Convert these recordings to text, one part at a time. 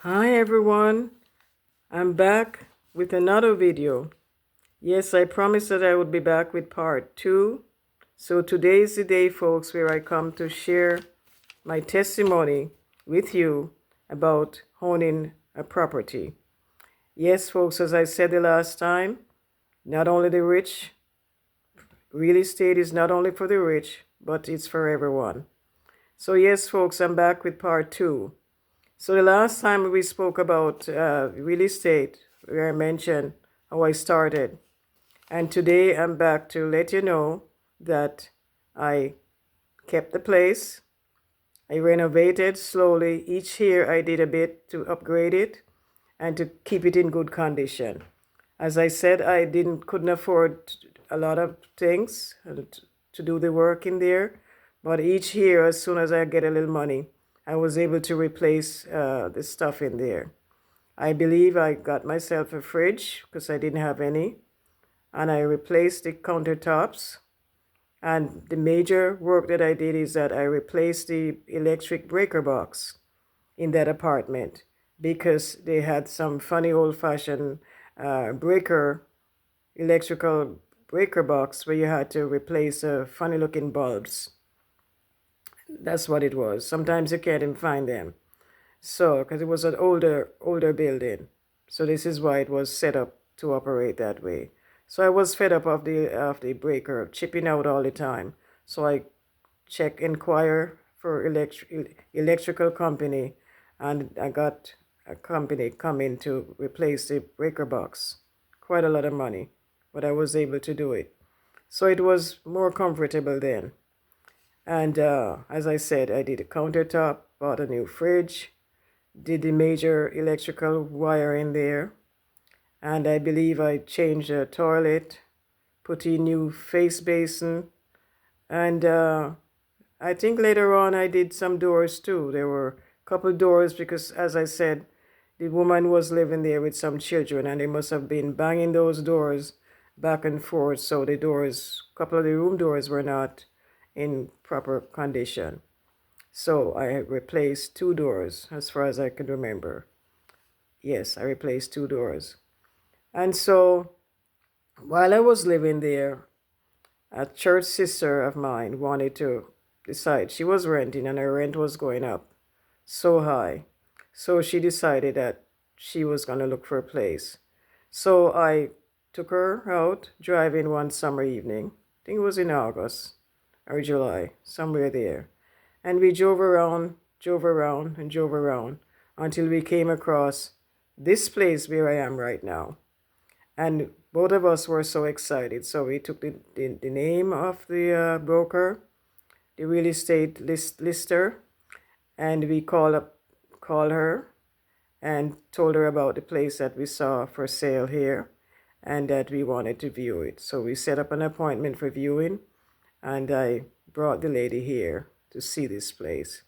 Hi everyone, I'm back with another video. Yes, I promised that I would be back with part 2. So today is the day, folks, where I come to share my testimony with you about owning a property. Yes, folks, as I said the last time, not only the rich, real estate is not only for the rich, but it's for everyone. So yes, folks, I'm back with part 2. So the last time we spoke about real estate, where I mentioned how I started. And today I'm back to let you know that I kept the place. I renovated slowly. Each year I did a bit to upgrade it and to keep it in good condition. As I said, I couldn't afford a lot of things to do the work in there, but each year, as soon as I get a little money, I was able to replace the stuff in there. I believe I got myself a fridge because I didn't have any, and I replaced the countertops. And the major work that I did is that I replaced the electric breaker box in that apartment because they had some funny old-fashioned breaker electrical breaker box where you had to replace funny looking bulbs. That's what it was. Sometimes you can't even find them. So, because it was an older building. So this is why it was set up to operate that way. So I was fed up of the breaker chipping out all the time. So I inquire for electrical company, and I got a company coming to replace the breaker box. Quite a lot of money, but I was able to do it. So it was more comfortable then. And as I said, I did a countertop, bought a new fridge, did the major electrical wire in there, and I believe I changed the toilet, put in new face basin, and I think later on I did some doors too. There were a couple doors because, as I said, the woman was living there with some children, and they must have been banging those doors back and forth. So the doors, a couple of the room doors were not in proper condition. So I replaced 2 doors as far as I can remember. Yes, I replaced 2 doors. And so while I was living there, a church sister of mine wanted to decide. She was renting and her rent was going up so high. So she decided that she was going to look for a place. So I took her out driving one summer evening. I think it was in August or July, somewhere there. And we drove around, and drove around until we came across this place where I am right now. And both of us were so excited. So we took the name of the broker, the real estate lister, and we called her and told her about the place that we saw for sale here and that we wanted to view it. So we set up an appointment for viewing, and I brought the lady here to see this place.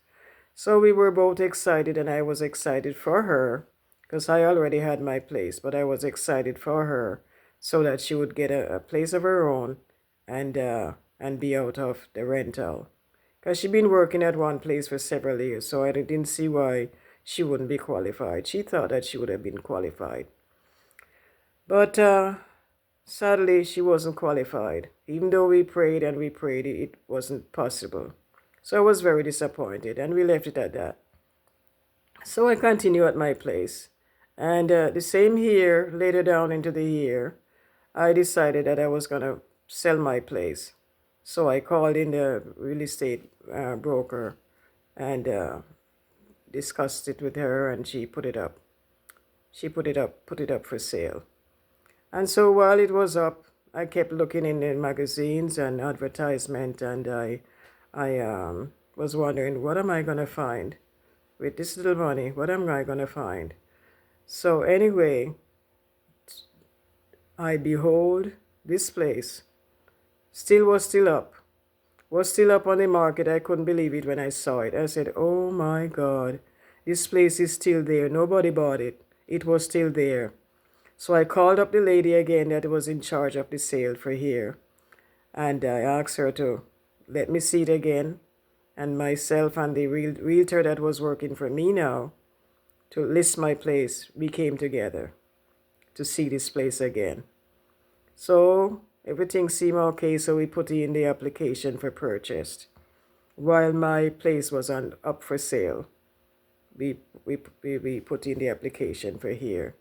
So we were both excited, and I was excited for her because I already had my place, but I was excited for her so that she would get a place of her own and be out of the rental. Because she'd been working at one place for several years, so I didn't see why she wouldn't be qualified. She thought that she would have been qualified. But sadly, she wasn't qualified. Even though we prayed and we prayed, it wasn't possible. So I was very disappointed, and we left it at that. So I continued at my place. And the same year, later down into the year, I decided that I was going to sell my place. So I called in the real estate broker and discussed it with her, and she put it up. She put it up for sale. And so while it was up, I kept looking in the magazines and advertisement, and I was wondering, what am I going to find with this little money? What am I going to find? So anyway, I behold this place still up. Was still up on the market. I couldn't believe it when I saw it. I said, oh my God, this place is still there. Nobody bought it. It was still there. So I called up the lady again that was in charge of the sale for here. And I asked her to let me see it again. And myself and the realtor that was working for me now to list my place, we came together to see this place again. So everything seemed okay, so we put in the application for purchase. While my place was up for sale, we put in the application for here.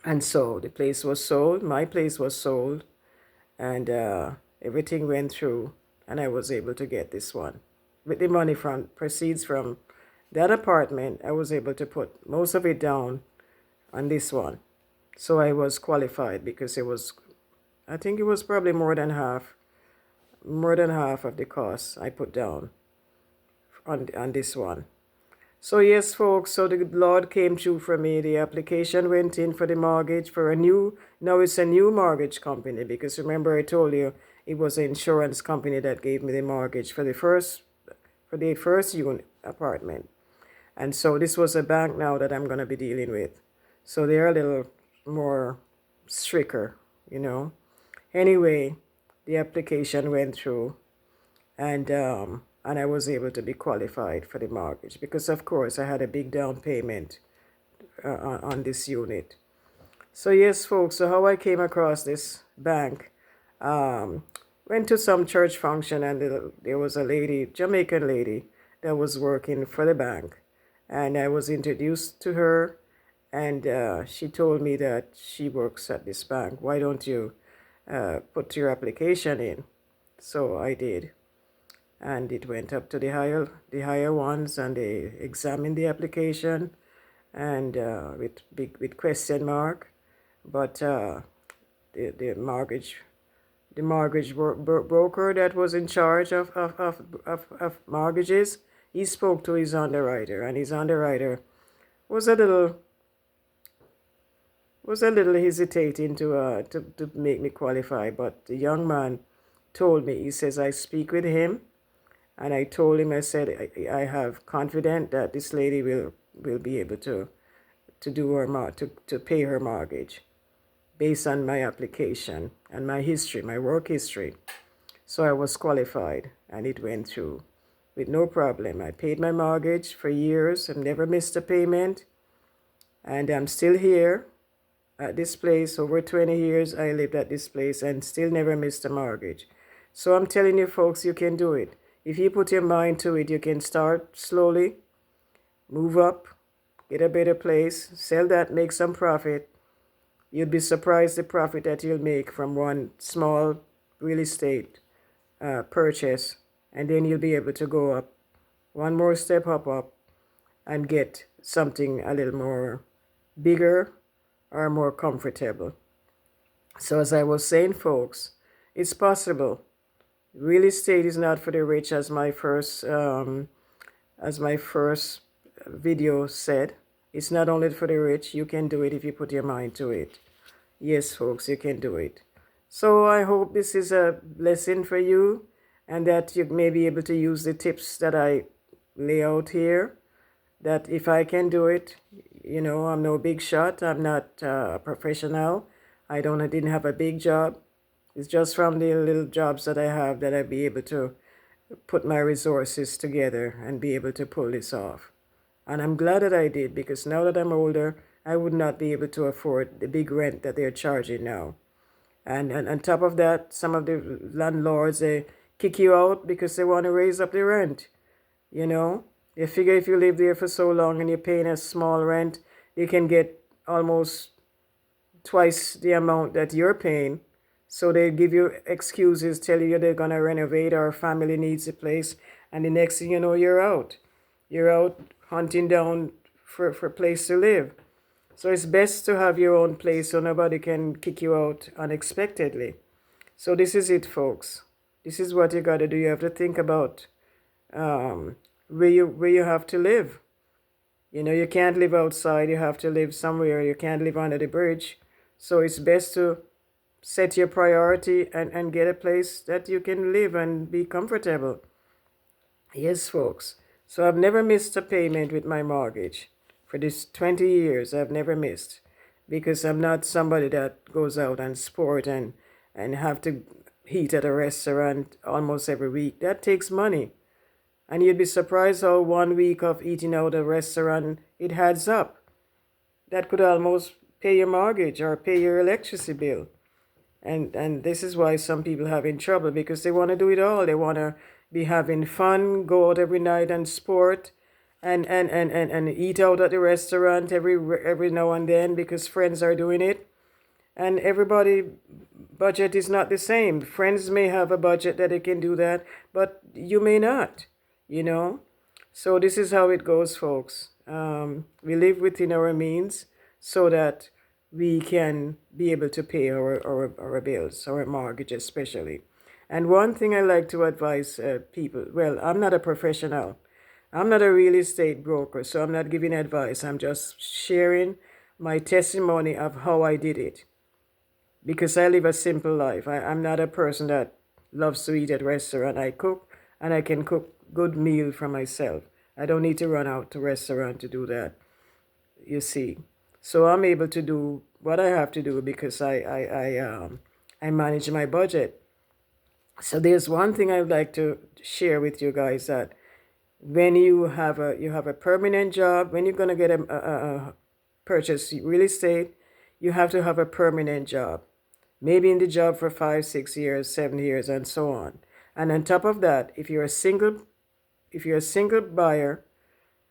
And so the place was sold, my place was sold, and everything went through, and I was able to get this one. With the money from proceeds from that apartment, I was able to put most of it down on this one. So I was qualified because it was, I think it was probably more than half of the cost I put down on this one. So yes, folks, so the Lord came through for me. The application went in for the mortgage for now it's a new mortgage company, because remember I told you it was an insurance company that gave me the mortgage for the first unit apartment. And so this was a bank now that I'm going to be dealing with. So they're a little more stricter, you know. Anyway, the application went through, and I was able to be qualified for the mortgage because, of course, I had a big down payment on this unit. So yes, folks, so how I came across this bank, went to some church function, and there was a lady, Jamaican lady, that was working for the bank, and I was introduced to her, and she told me that she works at this bank. Why don't you put your application in? So I did, and it went up to the higher ones, and they examined the application, and with question mark, but the mortgage broker that was in charge of mortgages, he spoke to his underwriter, and his underwriter was a little hesitating to make me qualify. But the young man told me, he says, I speak with him, and I told him, I said, I have confidence that this lady will be able to do her to pay her mortgage based on my application and my history, my work history. So I was qualified, and it went through with no problem. I paid my mortgage for years and never missed a payment, and I'm still here at this place. Over 20 years I lived at this place and still never missed a mortgage. So I'm telling you, folks, you can do it. If you put your mind to it, you can start slowly, move up, get a better place, sell that, make some profit. You'd be surprised the profit that you'll make from one small real estate purchase, and then you'll be able to go up one more step up and get something a little more bigger or more comfortable. So as I was saying, folks, it's possible. Real estate is not for the rich, as my first video said. It's not only for the rich. You can do it if you put your mind to it. Yes, folks, you can do it. So I hope this is a lesson for you, and that you may be able to use the tips that I lay out here. That if I can do it, you know, I'm no big shot. I'm not a professional. I didn't have a big job. It's just from the little jobs that I have that I'll be able to put my resources together and be able to pull this off. And I'm glad that I did, because now that I'm older, I would not be able to afford the big rent that they're charging now. And on top of that, some of the landlords, they kick you out because they want to raise up the rent. You know, they figure if you live there for so long and you're paying a small rent, they can get almost twice the amount that you're paying. So they give you excuses, tell you they're going to renovate, or family needs a place. And the next thing you know, you're out. You're out hunting down for a place to live. So it's best to have your own place so nobody can kick you out unexpectedly. So this is it, folks. This is what you got to do. You have to think about where you have to live. You know, you can't live outside. You have to live somewhere. You can't live under the bridge. So it's best to set your priority and get a place that you can live and be comfortable. Yes, folks. So I've never missed a payment with my mortgage. For this 20 years, I've never missed, because I'm not somebody that goes out and sport and have to eat at a restaurant almost every week. That takes money. And you'd be surprised how 1 week of eating out at a restaurant, it adds up. That could almost pay your mortgage or pay your electricity bill. And this is why some people have in trouble, because they want to do it all. They want to be having fun, go out every night and sport, and eat out at the restaurant every now and then because friends are doing it. And everybody budget is not the same. Friends may have a budget that they can do that, but you may not, you know. So this is how it goes, folks. We live within our means so that we can be able to pay our bills, our mortgage especially. And one thing I like to advise people, well, I'm not a professional. I'm not a real estate broker, so I'm not giving advice. I'm just sharing my testimony of how I did it. Because I live a simple life. I'm not a person that loves to eat at restaurant. I cook, and I can cook good meal for myself. I don't need to run out to restaurant to do that, you see. So I'm able to do what I have to do because I manage my budget. So there's one thing I would like to share with you guys, that when you have a permanent job, when you're gonna get a purchase real estate, you have to have a permanent job. Maybe in the job for 5, 6 years, 7 years, and so on. And on top of that, if you're a single buyer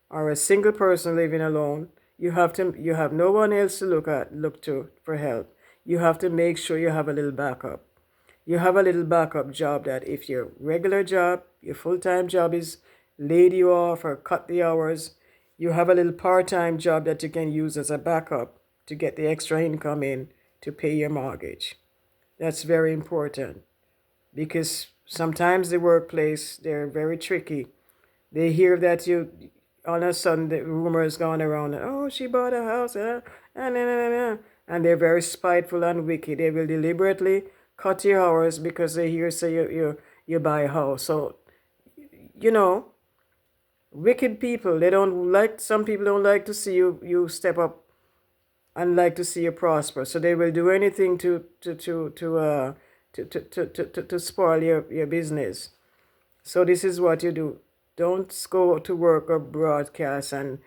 or a single person living alone, you have no one else to look to for help. You have to make sure you have a little backup. You have a little backup job that if your regular job, your full-time job is laid you off or cut the hours, you have a little part-time job that you can use as a backup to get the extra income in to pay your mortgage. That's very important, because sometimes the workplace, they're very tricky. They hear that all of a sudden the rumor is going around, oh, she bought a house, and they're very spiteful and wicked. They will deliberately cut your hours because they hear say you buy a house. So, you know, wicked people, some people don't like to see you step up and like to see you prosper. So they will do anything to spoil your business. So this is what you do. Don't go to work or broadcast and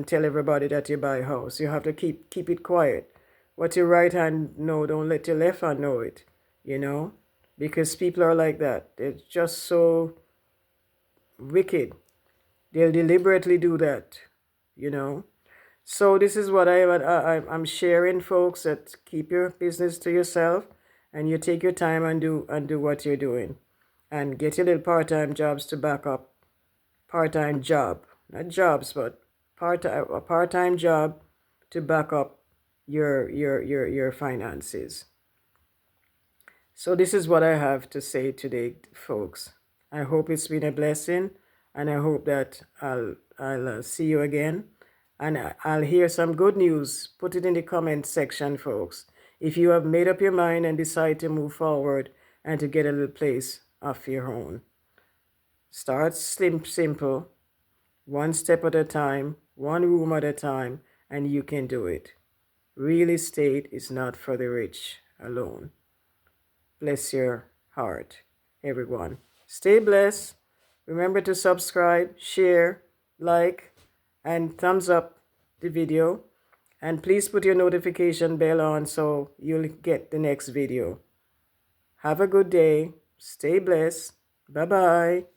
tell everybody that you buy a house. You have to keep it quiet. What your right hand know, don't let your left hand know it, you know? Because people are like that. They're just so wicked. They'll deliberately do that, you know? So this is what I'm sharing, folks, that keep your business to yourself, and you take your time and do what you're doing, and get your little part-time jobs to back up. Part-time job, not jobs, but a part-time job to back up your finances. So this is what I have to say today, folks. I hope it's been a blessing, and I hope that I'll see you again. And I'll hear some good news. Put it in the comment section, folks. If you have made up your mind and decide to move forward and to get a little place of your own. Start simple, one step at a time, one room at a time, and you can do it. Real estate is not for the rich alone. Bless your heart, everyone. Stay blessed. Remember to subscribe, share, like, and thumbs up the video. And please put your notification bell on so you'll get the next video. Have a good day. Stay blessed. Bye-bye.